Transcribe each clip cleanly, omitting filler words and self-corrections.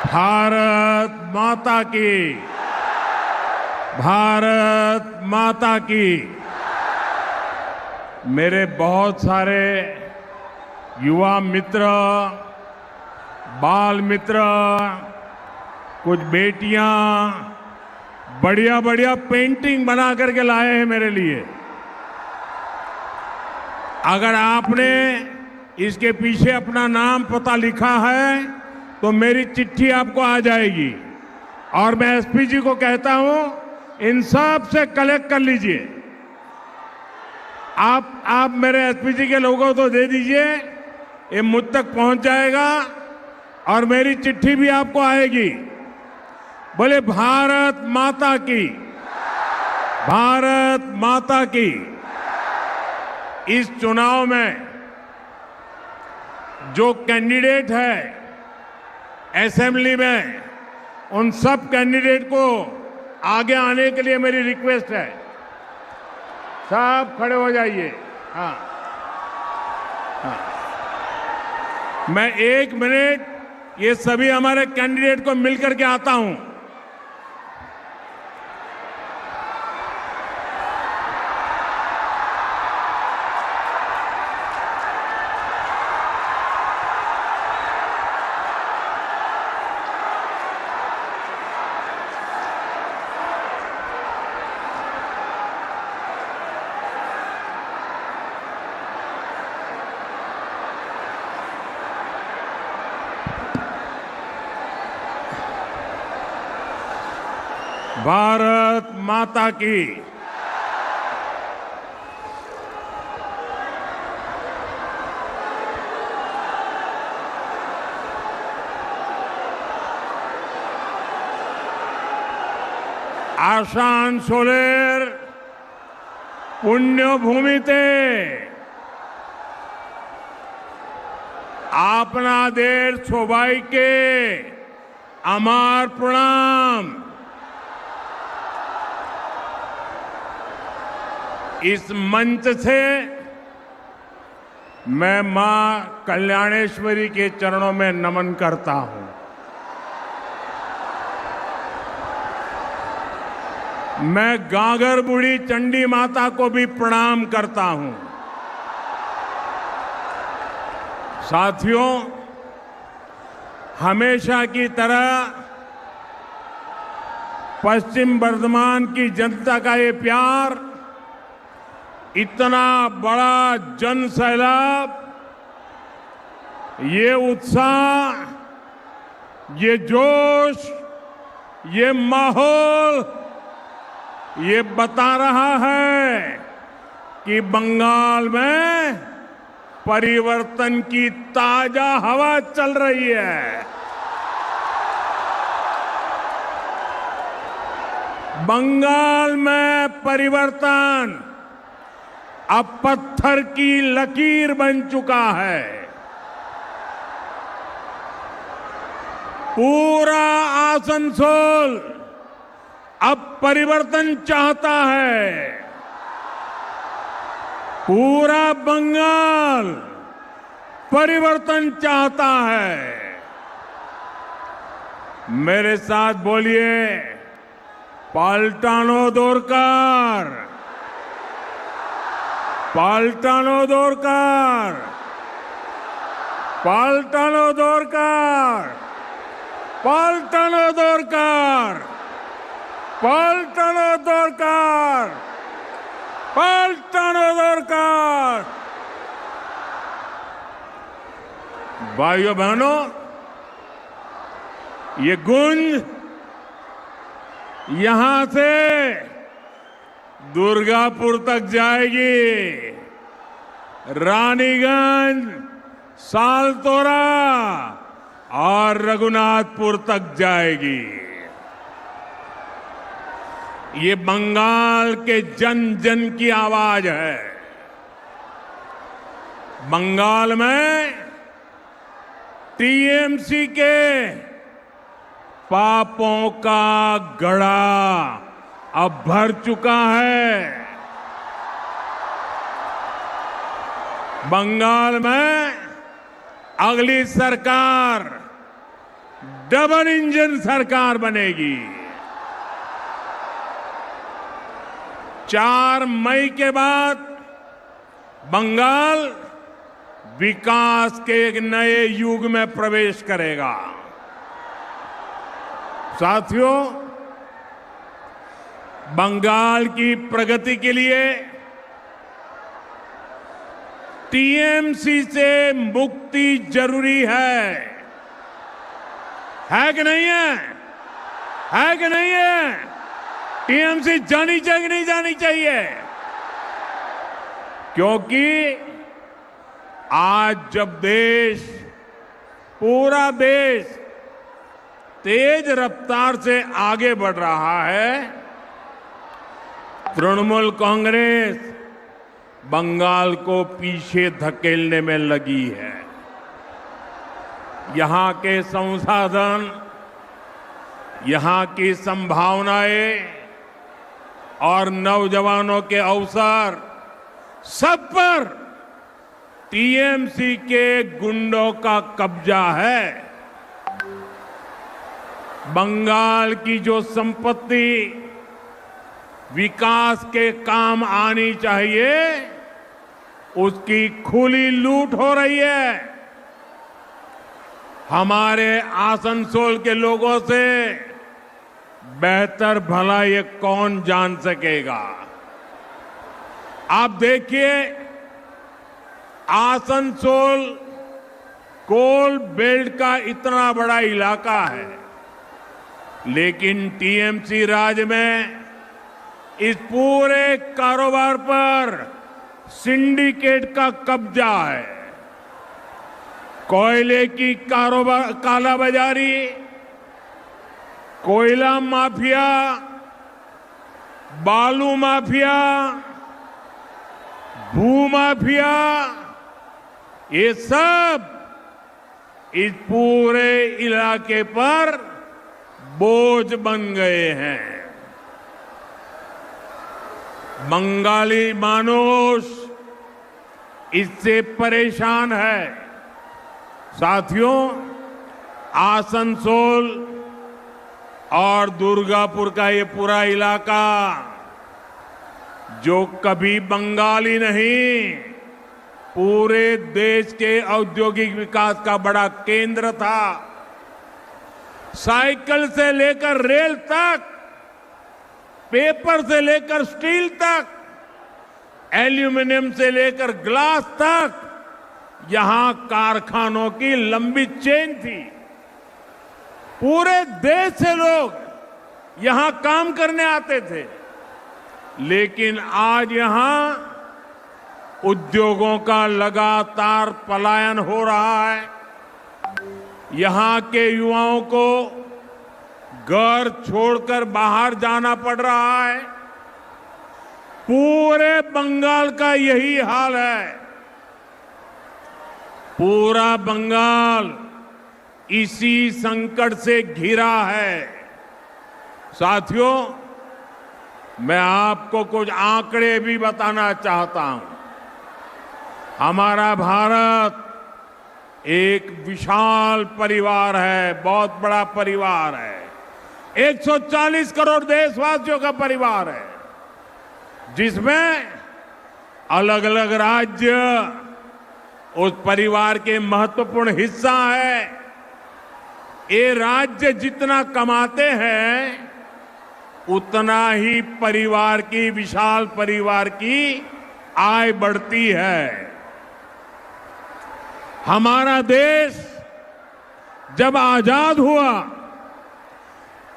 भारत माता की, भारत माता की। मेरे बहुत सारे युवा मित्र, बाल मित्र, कुछ बेटियां बढ़िया बढ़िया पेंटिंग बना करके लाए हैं मेरे लिए। अगर आपने इसके पीछे अपना नाम पता लिखा है तो मेरी चिट्ठी आपको आ जाएगी और मैं एसपी जी को कहता हूं इन सब से कलेक्ट कर लीजिए। आप मेरे एसपी जी के लोगों को दे दीजिए, ये मुझ तक पहुंच जाएगा और मेरी चिट्ठी भी आपको आएगी। बोले भारत माता की, भारत माता की। इस चुनाव में जो कैंडिडेट है असेंबली में, उन सब कैंडिडेट को आगे आने के लिए मेरी रिक्वेस्ट है। सब खड़े हो जाइए। हाँ, मैं 1 मिनट ये सभी हमारे कैंडिडेट को मिलकर के आता हूं। भारत माता की। आशान सोलेर पुण्यभूमिते अपना देश सौभाग्य अमार प्रणाम। इस मंच से मैं मां कल्याणेश्वरी के चरणों में नमन करता हूं। मैं गागर बूढ़ी चंडी माता को भी प्रणाम करता हूं। साथियों, हमेशा की तरह पश्चिम बर्धमान की जनता का ये प्यार, इतना बड़ा जन सैलाब, ये उत्साह, ये जोश, ये माहौल, ये बता रहा है कि बंगाल में परिवर्तन की ताजा हवा चल रही है। बंगाल में परिवर्तन अब पत्थर की लकीर बन चुका है। पूरा आसनसोल अब परिवर्तन चाहता है। पूरा बंगाल परिवर्तन चाहता है। मेरे साथ बोलिए, पाल्टानो दोरकार, पाल्टानो दोरकार, पाल्टानो दोरकार, पाल्टानो दोरकार, पाल्टानो दोरकार, पाल्टानो दोरकार। भाइयों बहनों, ये गूंज यहां से दुर्गापुर तक जाएगी, रानीगंज, सालतोरा और रघुनाथपुर तक जाएगी। ये बंगाल के जन जन की आवाज है। बंगाल में टीएमसी के पापों का घड़ा अब भर चुका है। बंगाल में अगली सरकार डबल इंजन सरकार बनेगी। 4 मई के बाद बंगाल विकास के एक नए युग में प्रवेश करेगा। साथियों, बंगाल की प्रगति के लिए टीएमसी से मुक्ति जरूरी है कि नहीं है? है कि नहीं है? टीएमसी जानी चाहिए कि नहीं जानी चाहिए? क्योंकि आज जब पूरा देश तेज रफ्तार से आगे बढ़ रहा है, तृणमूल कांग्रेस बंगाल को पीछे धकेलने में लगी है। यहां के संसाधन, यहां की संभावनाएं और नौजवानों के अवसर सब पर टीएमसी के गुंडों का कब्जा है। बंगाल की जो संपत्ति विकास के काम आनी चाहिए, उसकी खुली लूट हो रही है। हमारे आसनसोल के लोगों से बेहतर भला ये कौन जान सकेगा? आप देखिए, आसनसोल कोल बेल्ट का इतना बड़ा इलाका है, लेकिन टीएमसी राज में इस पूरे कारोबार पर सिंडिकेट का कब्जा है। कोयले की कालाबाजारी, कोयला माफिया, बालू माफिया, भू माफिया, ये सब इस पूरे इलाके पर बोझ बन गए हैं। बंगाली मानुष इससे परेशान है। साथियों, आसनसोल और दुर्गापुर का ये पूरा इलाका जो कभी बंगाली नहीं, पूरे देश के औद्योगिक विकास का बड़ा केंद्र था। साइकिल से लेकर रेल तक, पेपर से लेकर स्टील तक, एल्यूमिनियम से लेकर ग्लास तक, यहां कारखानों की लंबी चेन थी। पूरे देश से लोग यहां काम करने आते थे। लेकिन आज यहां उद्योगों का लगातार पलायन हो रहा है। यहां के युवाओं को घर छोड़कर बाहर जाना पड़ रहा है। पूरे बंगाल का यही हाल है। पूरा बंगाल इसी संकट से घिरा है। साथियों, मैं आपको कुछ आंकड़े भी बताना चाहता हूं। हमारा भारत एक विशाल परिवार है, बहुत बड़ा परिवार है। 140 करोड़ देशवासियों का परिवार है, जिसमें अलग अलग राज्य उस परिवार के महत्वपूर्ण हिस्सा है। ये राज्य जितना कमाते हैं, उतना ही विशाल परिवार की आय बढ़ती है। हमारा देश जब आजाद हुआ,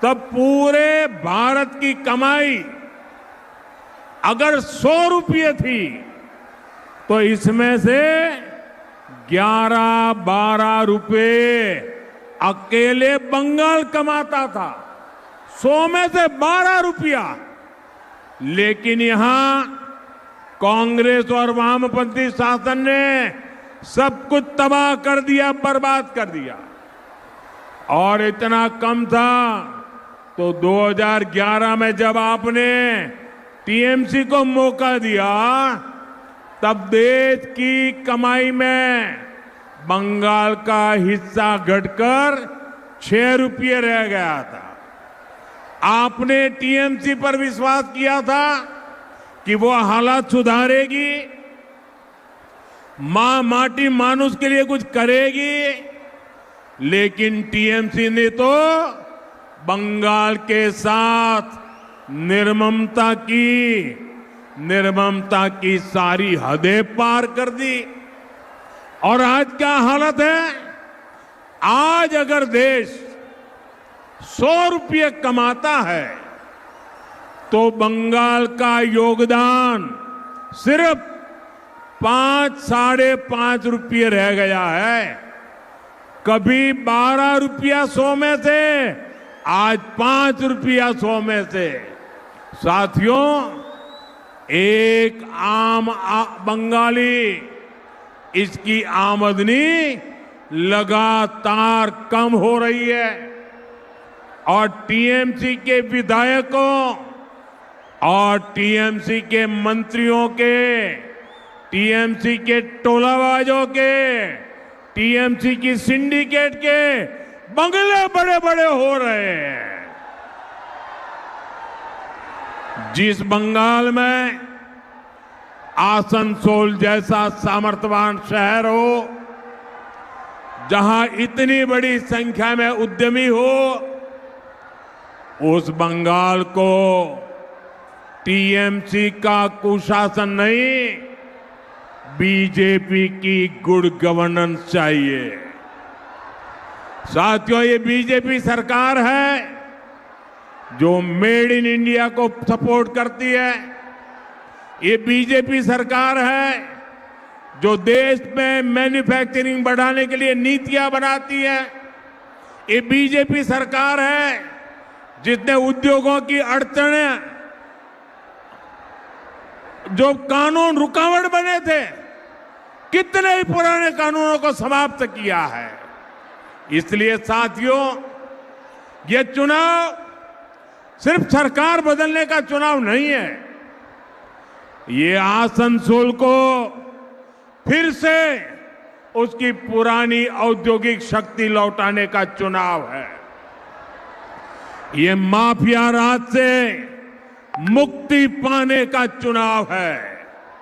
तब पूरे भारत की कमाई अगर 100 रुपये थी, तो इसमें से 11-12 रुपये अकेले बंगाल कमाता था। 100 में से 12 रुपया। लेकिन यहां कांग्रेस और वामपंथी शासन ने सब कुछ तबाह कर दिया, बर्बाद कर दिया। और इतना कम था तो 2011 में जब आपने टीएमसी को मौका दिया, तब देश की कमाई में बंगाल का हिस्सा घटकर 6 रुपये रह गया था। आपने टीएमसी पर विश्वास किया था कि वो हालात सुधारेगी, माटी मानुष के लिए कुछ करेगी, लेकिन टीएमसी ने तो बंगाल के साथ निर्ममता की सारी हदें पार कर दी। और आज क्या हालत है? आज अगर देश 100 रुपये कमाता है तो बंगाल का योगदान सिर्फ 5-5.5 रुपये रह गया है। कभी 12 रुपया 100 में से, आज 5 रुपया 100 में से। साथियों, एक आम बंगाली, इसकी आमदनी लगातार कम हो रही है और टीएमसी के विधायकों और टीएमसी के मंत्रियों के, टीएमसी के टोलाबाजों के, टीएमसी की सिंडिकेट के बंगले बड़े बड़े हो रहे हैं। जिस बंगाल में आसनसोल जैसा सामर्थ्यवान शहर हो, जहां इतनी बड़ी संख्या में उद्यमी हो, उस बंगाल को टीएमसी का कुशासन नहीं, बीजेपी की गुड गवर्नेंस चाहिए। साथियों, ये बीजेपी सरकार है जो मेड इन इंडिया को सपोर्ट करती है। ये बीजेपी सरकार है जो देश में मैन्युफैक्चरिंग बढ़ाने के लिए नीतियां बनाती है। ये बीजेपी सरकार है जिसने उद्योगों की अड़चनें, जो कानून रुकावट बने थे, कितने ही पुराने कानूनों को समाप्त किया है। इसलिए साथियों, ये चुनाव सिर्फ सरकार बदलने का चुनाव नहीं है, ये आसनसोल को फिर से उसकी पुरानी औद्योगिक शक्ति लौटाने का चुनाव है। ये माफिया राज से मुक्ति पाने का चुनाव है।